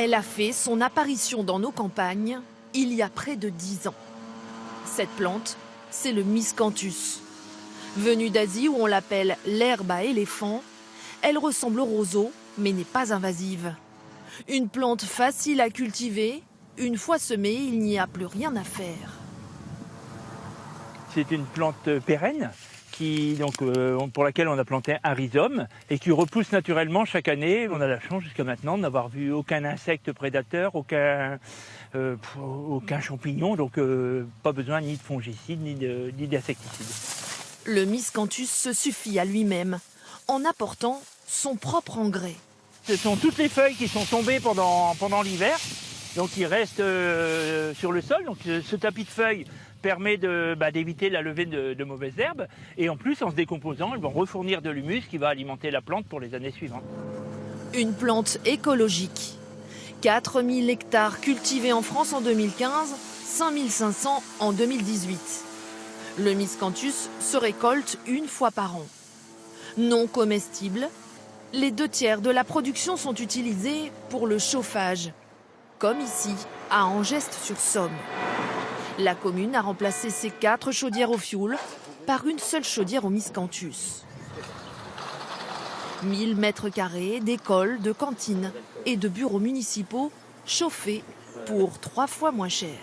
Elle a fait son apparition dans nos campagnes il y a près de 10 ans. Cette plante, c'est le miscanthus. Venue d'Asie où on l'appelle l'herbe à éléphant, elle ressemble au roseau mais n'est pas invasive. Une plante facile à cultiver, une fois semée, il n'y a plus rien à faire. C'est une plante pérenne pour laquelle on a planté un rhizome et qui repousse naturellement chaque année. On a la chance jusqu'à maintenant de n'avoir vu aucun insecte prédateur, aucun champignon, donc pas besoin ni de fongicides ni d'insecticides. Le miscanthus se suffit à lui-même en apportant son propre engrais. Ce sont toutes les feuilles qui sont tombées pendant l'hiver, donc qui restent sur le sol. Donc ce tapis de feuilles permet d'éviter la levée de mauvaises herbes. Et en plus, en se décomposant, elles vont refournir de l'humus qui va alimenter la plante pour les années suivantes. Une plante écologique. 4000 hectares cultivés en France en 2015, 5500 en 2018. Le miscanthus se récolte une fois par an. Non comestible, les 2/3 de la production sont utilisés pour le chauffage, comme ici, à Angest-sur-Somme. La commune a remplacé ses 4 chaudières au fioul par une seule chaudière au miscanthus. 1000 mètres carrés d'écoles, de cantines et de bureaux municipaux chauffés pour 3 fois moins cher.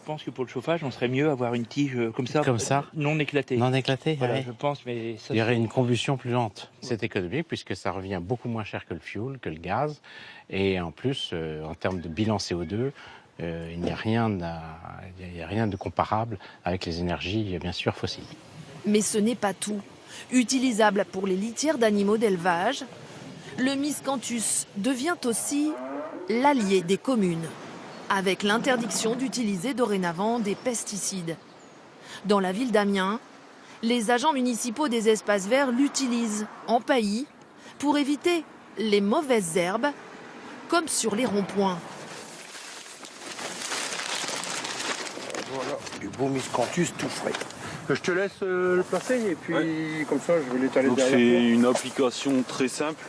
Je pense que pour le chauffage, on serait mieux avoir une tige comme ça, non éclatée. Non éclaté, voilà, oui. je pense, mais ça, il y aurait une combustion plus lente. C'est économique puisque ça revient beaucoup moins cher que le fioul, que le gaz. Et en plus, en termes de bilan CO2, il n'y a rien de comparable avec les énergies, bien sûr, fossiles. Mais ce n'est pas tout. Utilisable pour les litières d'animaux d'élevage, le miscanthus devient aussi l'allié des communes, avec l'interdiction d'utiliser dorénavant des pesticides. Dans la ville d'Amiens, les agents municipaux des espaces verts l'utilisent en paillis pour éviter les mauvaises herbes, comme sur les ronds-points. Voilà, du beau miscanthus tout frais. Je te laisse le placer et puis comme ça je vais l'étaler derrière. C'est une application très simple.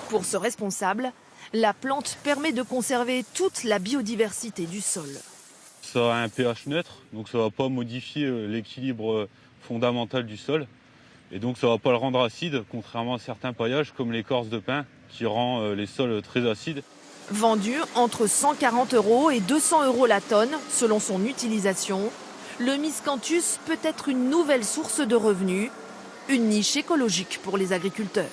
Pour ce responsable, la plante permet de conserver toute la biodiversité du sol. Ça a un pH neutre, donc ça ne va pas modifier l'équilibre fondamental du sol. Et donc ça ne va pas le rendre acide, contrairement à certains paillages comme l'écorce de pin qui rend les sols très acides. Vendu entre 140 € et 200 € la tonne selon son utilisation, le miscanthus peut être une nouvelle source de revenus, une niche écologique pour les agriculteurs.